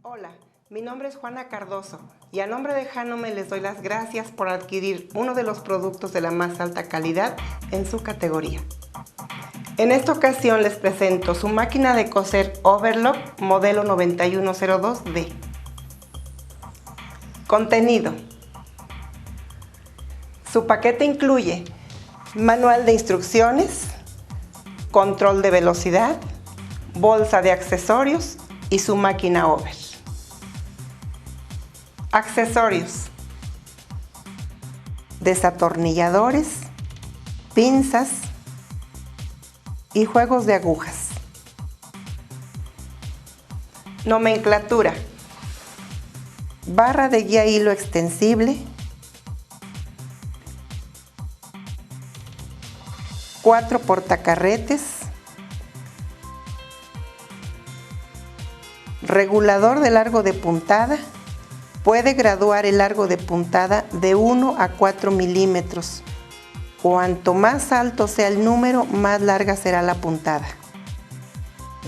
Hola, mi nombre es Juana Cardoso y a nombre de Janome les doy las gracias por adquirir uno de los productos de la más alta calidad en su categoría. En esta ocasión les presento su máquina de coser Overlock modelo 9102D. Contenido. Su paquete incluye manual de instrucciones, control de velocidad, bolsa de accesorios y su máquina over. Accesorios: desatornilladores, pinzas y juegos de agujas. Nomenclatura: barra de guía hilo extensible, 4 portacarretes, regulador de largo de puntada. Puede graduar el largo de puntada de 1 a 4 milímetros. Cuanto más alto sea el número, más larga será la puntada.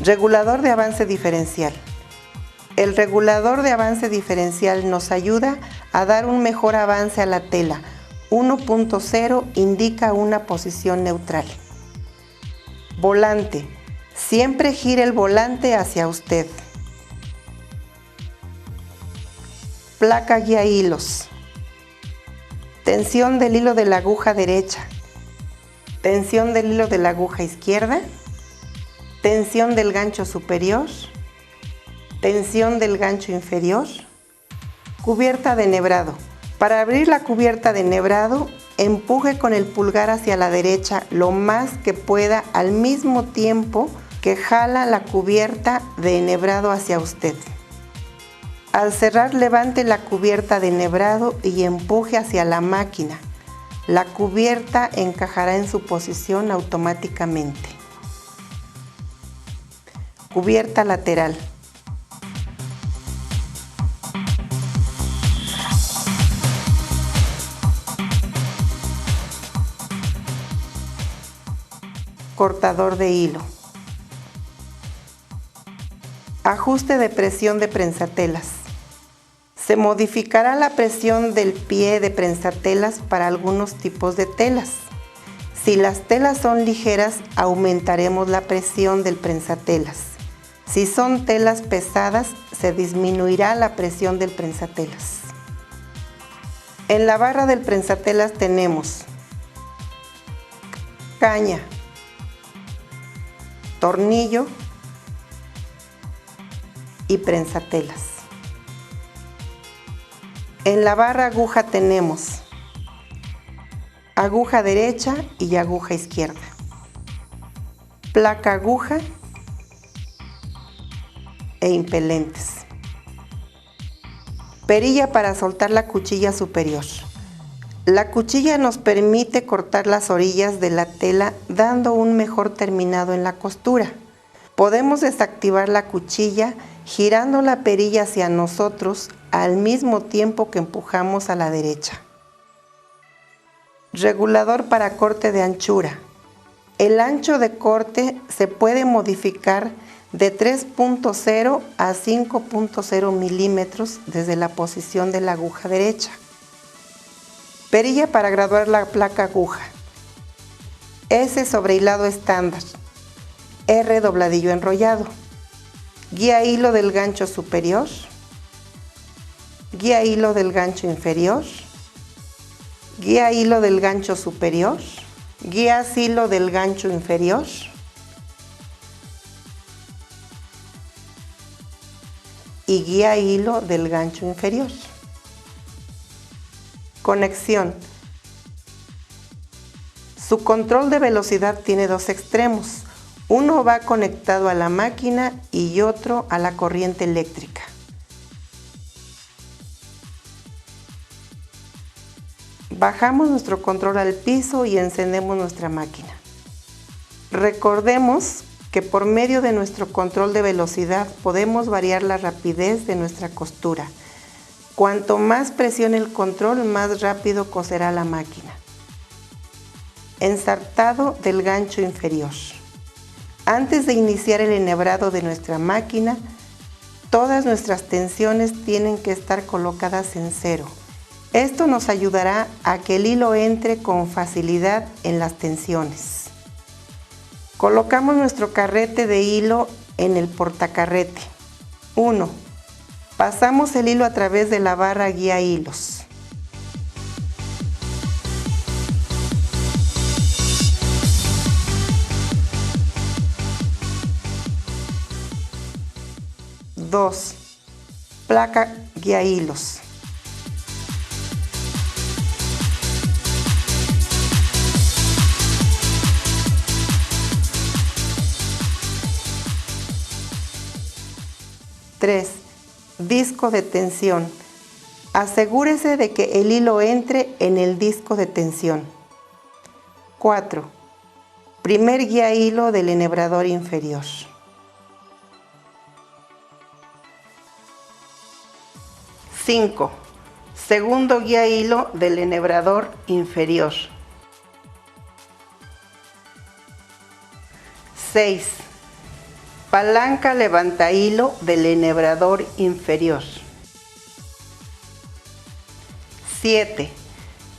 Regulador de avance diferencial. El regulador de avance diferencial nos ayuda a dar un mejor avance a la tela. 1.0 indica una posición neutral. Volante. Siempre gira el volante hacia usted. Placa guía hilos. Tensión del hilo de la aguja derecha. Tensión del hilo de la aguja izquierda. Tensión del gancho superior. Tensión del gancho inferior. Cubierta de enhebrado. Para abrir la cubierta de enhebrado, empuje con el pulgar hacia la derecha lo más que pueda al mismo tiempo que jala la cubierta de enhebrado hacia usted. Al cerrar, levante la cubierta de enhebrado y empuje hacia la máquina. La cubierta encajará en su posición automáticamente. Cubierta lateral. Cortador de hilo. Ajuste de presión de prensatelas. Se modificará la presión del pie de prensatelas para algunos tipos de telas. Si las telas son ligeras, aumentaremos la presión del prensatelas. Si son telas pesadas, se disminuirá la presión del prensatelas. En la barra del prensatelas tenemos caña, tornillo y prensatelas. En la barra aguja tenemos aguja derecha y aguja izquierda, placa aguja e impelentes. Perilla para soltar la cuchilla superior. La cuchilla nos permite cortar las orillas de la tela dando un mejor terminado en la costura. Podemos desactivar la cuchilla girando la perilla hacia nosotros al mismo tiempo que empujamos a la derecha. Regulador para corte de anchura. El ancho de corte se puede modificar de 3.0 a 5.0 milímetros desde la posición de la aguja derecha. Perilla para graduar la placa aguja. S sobre hilado estándar. R dobladillo enrollado. Guía hilo del gancho superior. Guía hilo del gancho inferior. Guía hilo del gancho superior. Guía hilo del gancho inferior. Y guía hilo del gancho inferior. Conexión. Su control de velocidad tiene dos extremos. Uno va conectado a la máquina y otro a la corriente eléctrica. Bajamos nuestro control al piso y encendemos nuestra máquina. Recordemos que por medio de nuestro control de velocidad podemos variar la rapidez de nuestra costura. Cuanto más presione el control, más rápido coserá la máquina. Ensartado del gancho inferior. Antes de iniciar el enhebrado de nuestra máquina, Todas nuestras tensiones tienen que estar colocadas en 0. Esto nos ayudará a que el hilo entre con facilidad en las tensiones. Colocamos nuestro carrete de hilo en el portacarrete. 1. Pasamos el hilo a través de la barra guía hilos. 2. Placa guía hilos. 3. Disco de tensión. Asegúrese de que el hilo entre en el disco de tensión. 4. Primer guía hilo del enhebrador inferior. 5. Segundo guía hilo del enhebrador inferior. 6. Palanca levanta hilo del enhebrador inferior. 7.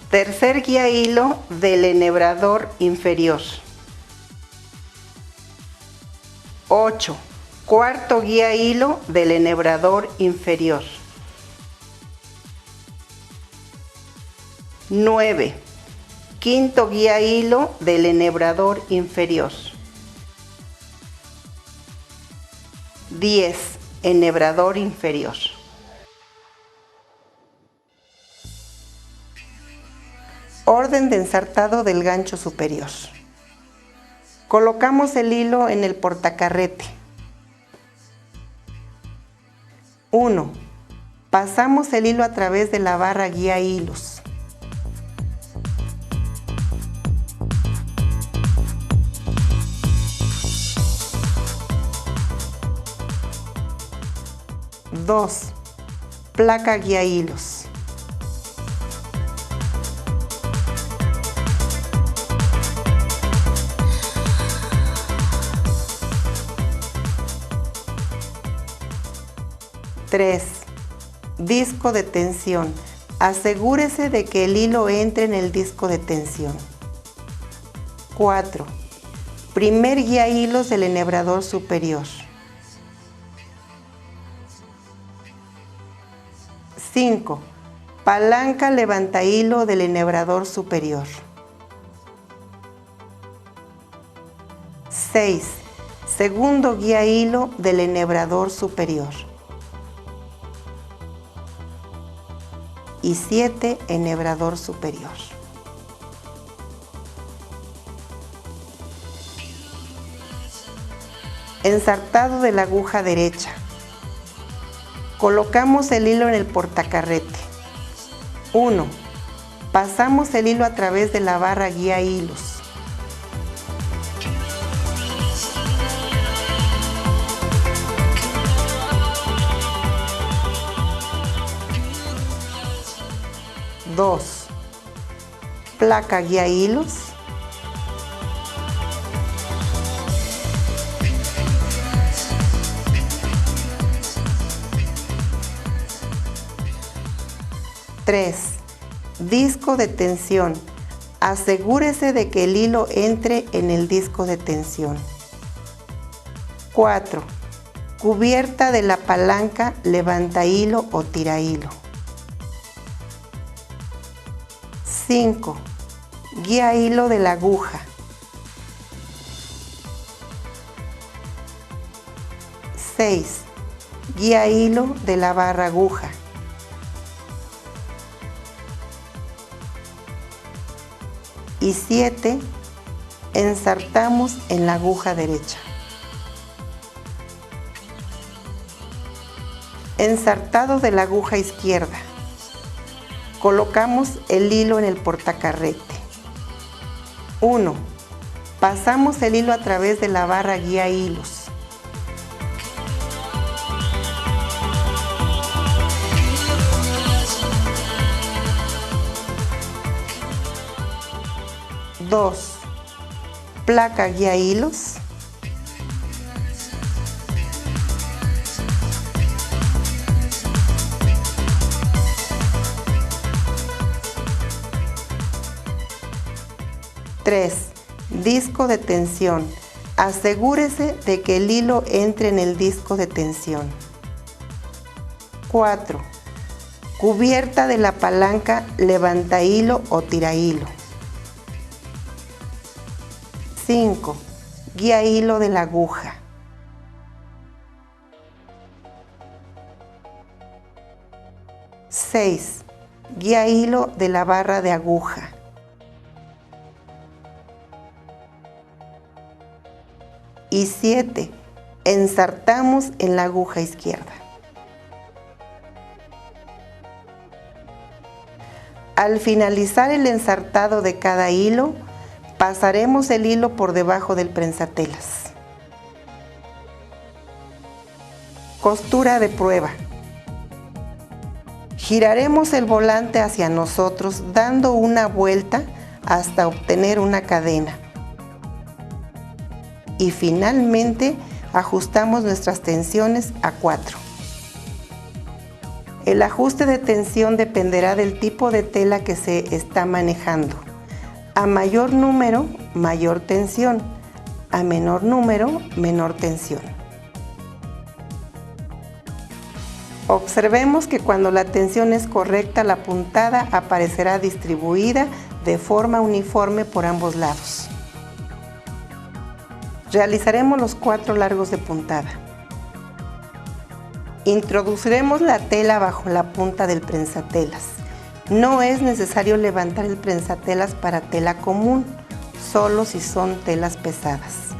Tercer guía hilo del enhebrador inferior. 8. Cuarto guía hilo del enhebrador inferior. 9. Quinto guía hilo del enhebrador inferior. 10. Enhebrador inferior. Orden de ensartado del gancho superior. Colocamos el hilo en el portacarrete. 1. Pasamos el hilo a través de la barra guía hilos. 2. Placa guía hilos. 3. Disco de tensión. Asegúrese de que el hilo entre en el disco de tensión. 4. Primer guía hilos del enhebrador superior. 5. Palanca levanta hilo del enhebrador superior. 6. Segundo guía hilo del enhebrador superior. Y 7. Enhebrador superior. Ensartado de la aguja derecha. Colocamos el hilo en el portacarrete. 1. Pasamos el hilo a través de la barra guía hilos. 2. Placa guía hilos. 3. Disco de tensión. Asegúrese de que el hilo entre en el disco de tensión. 4. Cubierta de la palanca levanta hilo o tira hilo. 5. Guía hilo de la aguja. 6. Guía hilo de la barra aguja. Y 7. Ensartamos en la aguja derecha. Ensartado de la aguja izquierda. Colocamos el hilo en el portacarrete. 1. Pasamos el hilo a través de la barra guía hilos. 2. Placa guía hilos. 3. Disco de tensión. Asegúrese de que el hilo entre en el disco de tensión. 4. Cubierta de la palanca levanta hilo o tira hilo. 5. Guía hilo de la aguja. 6. Guía hilo de la barra de aguja. 7. Ensartamos en la aguja izquierda. Al finalizar el ensartado de cada hilo, pasaremos el hilo por debajo del prensatelas. Costura de prueba. Giraremos el volante hacia nosotros dando una vuelta hasta obtener una cadena. Y finalmente ajustamos nuestras tensiones a 4. El ajuste de tensión dependerá del tipo de tela que se está manejando. A mayor número, mayor tensión. A menor número, menor tensión. Observemos que cuando la tensión es correcta, la puntada aparecerá distribuida de forma uniforme por ambos lados. Realizaremos los 4 largos de puntada. Introduciremos la tela bajo la punta del prensatelas. No es necesario levantar el prensatelas para tela común, solo si son telas pesadas.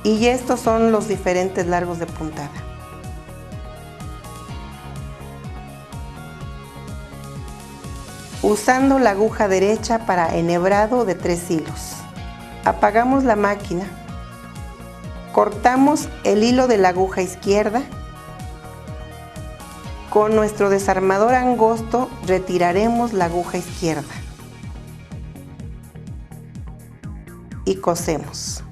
Y estos son los diferentes largos de puntada. Usando la aguja derecha para enhebrado de 3 hilos. Apagamos la máquina. Cortamos el hilo de la aguja izquierda. Con nuestro desarmador angosto retiraremos la aguja izquierda. Y cosemos.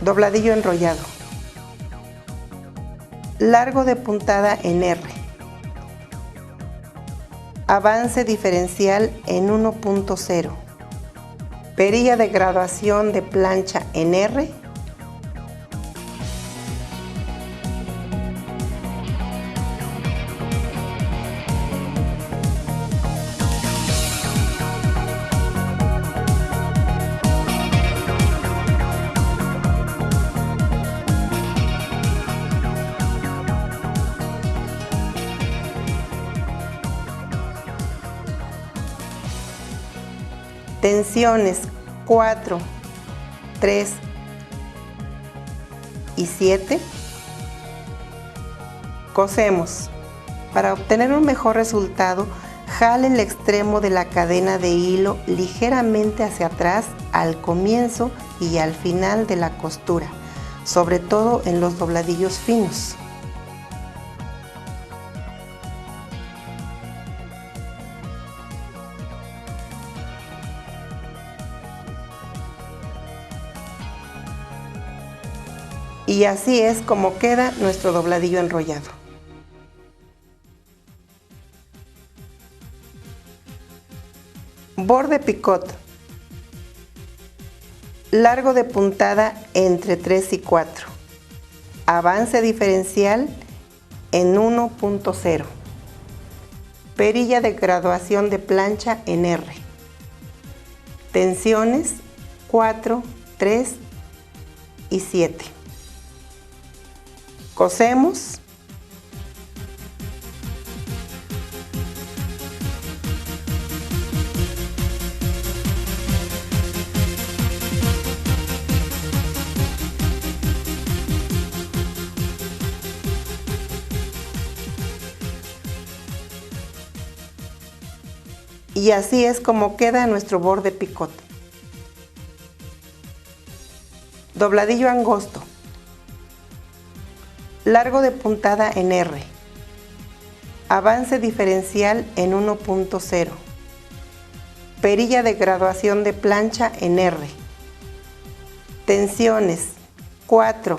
Dobladillo enrollado. Largo de puntada en R. Avance diferencial en 1.0. Perilla de graduación de plancha en R. Tensiones 4, 3 y 7. Cosemos. Para obtener un mejor resultado, jale el extremo de la cadena de hilo ligeramente hacia atrás al comienzo y al final de la costura, sobre todo en los dobladillos finos. Y así es como queda nuestro dobladillo enrollado. Borde picot. Largo de puntada entre 3 y 4. Avance diferencial en 1.0. Perilla de graduación de plancha en R. Tensiones 4, 3 y 7. Cosemos. Y así es como queda nuestro borde picot. Dobladillo angosto. Largo de puntada en R. Avance diferencial en 1.0. Perilla de graduación de plancha en R. Tensiones 4,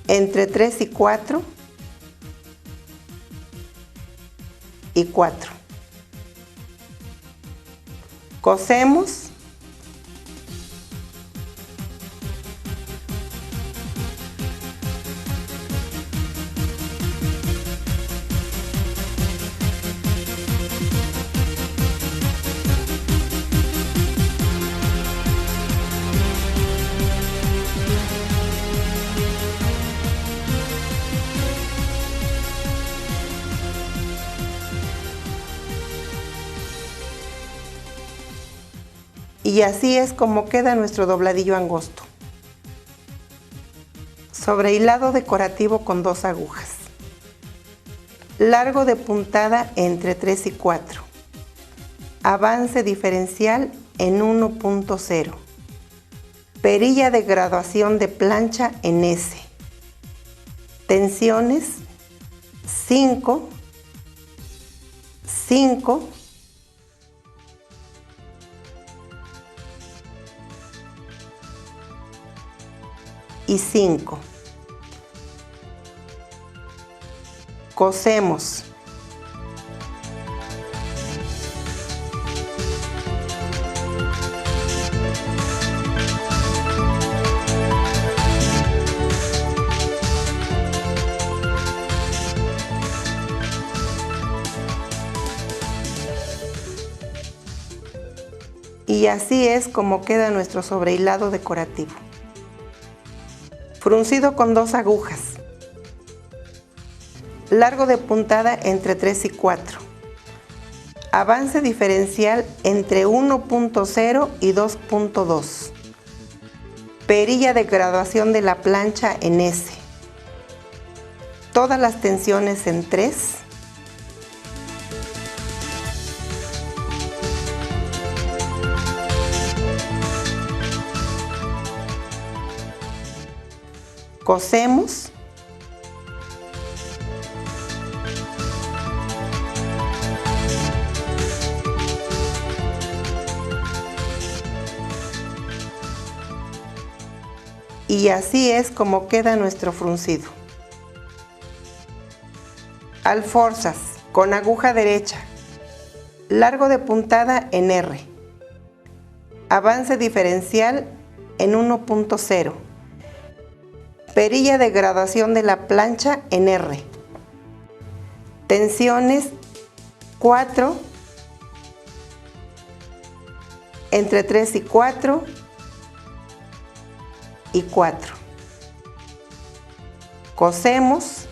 entre 3 y 4 y 4. Cosemos. Y así es como queda nuestro dobladillo angosto. Sobrehilado decorativo con 2 agujas. Largo de puntada entre 3 y 4. Avance diferencial en 1.0. Perilla de graduación de plancha en S. Tensiones 5, 5, y 5. Cosemos. Y así es como queda nuestro sobrehilado decorativo. Fruncido con 2 agujas. Largo de puntada entre 3 y 4. Avance diferencial entre 1.0 y 2.2. Perilla de graduación de la plancha en S. Todas las tensiones en 3. Cosemos. Y así es como queda nuestro fruncido. Alforzas con aguja derecha. Largo de puntada en R. Avance diferencial en 1.0. Perilla de graduación de la plancha en R. Tensiones 4, entre 3 y 4 y 4. Cosemos.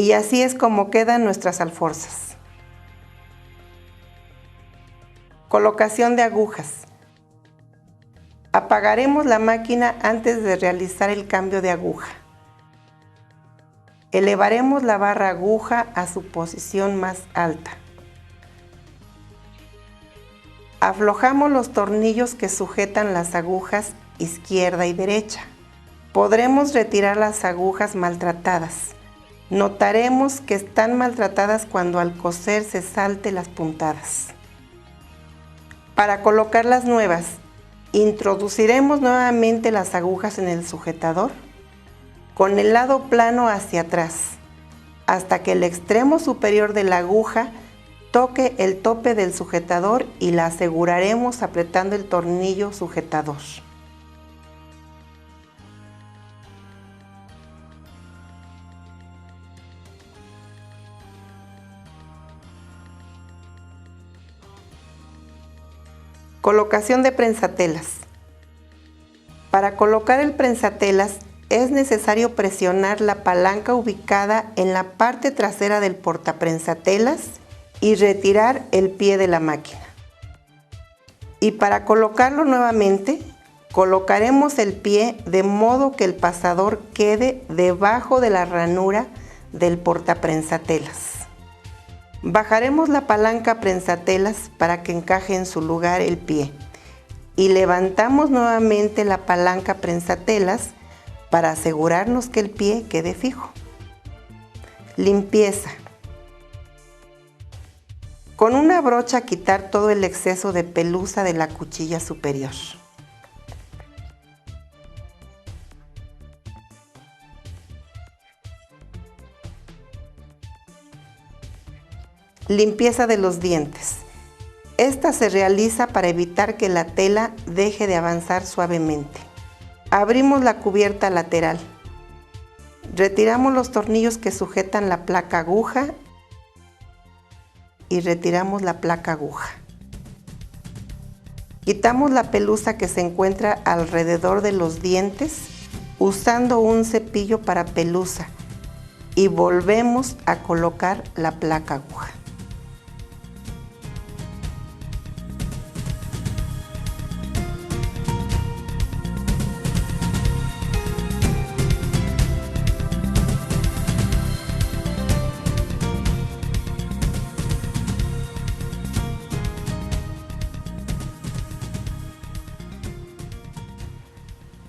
Y así es como quedan nuestras alforzas. Colocación de agujas. Apagaremos la máquina antes de realizar el cambio de aguja. Elevaremos la barra aguja a su posición más alta. Aflojamos los tornillos que sujetan las agujas izquierda y derecha. Podremos retirar las agujas maltratadas. Notaremos que están maltratadas cuando al coser se salte las puntadas. Para colocar las nuevas, introduciremos nuevamente las agujas en el sujetador con el lado plano hacia atrás, hasta que el extremo superior de la aguja toque el tope del sujetador y la aseguraremos apretando el tornillo sujetador. Colocación de prensatelas. Para colocar el prensatelas es necesario presionar la palanca ubicada en la parte trasera del portaprensatelas y retirar el pie de la máquina. Y para colocarlo nuevamente, colocaremos el pie de modo que el pasador quede debajo de la ranura del portaprensatelas. Bajaremos la palanca prensatelas para que encaje en su lugar el pie y levantamos nuevamente la palanca prensatelas para asegurarnos que el pie quede fijo. Limpieza. Con una brocha quitar todo el exceso de pelusa de la cuchilla superior. Limpieza de los dientes. Esta se realiza para evitar que la tela deje de avanzar suavemente. Abrimos la cubierta lateral. Retiramos los tornillos que sujetan la placa aguja y retiramos la placa aguja. Quitamos la pelusa que se encuentra alrededor de los dientes usando un cepillo para pelusa y volvemos a colocar la placa aguja.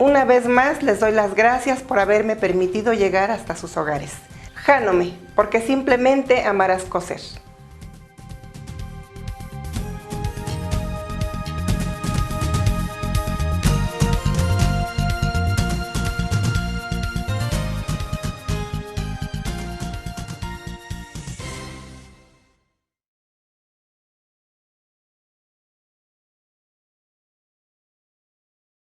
Una vez más les doy las gracias por haberme permitido llegar hasta sus hogares. Jánome, porque simplemente amarás coser.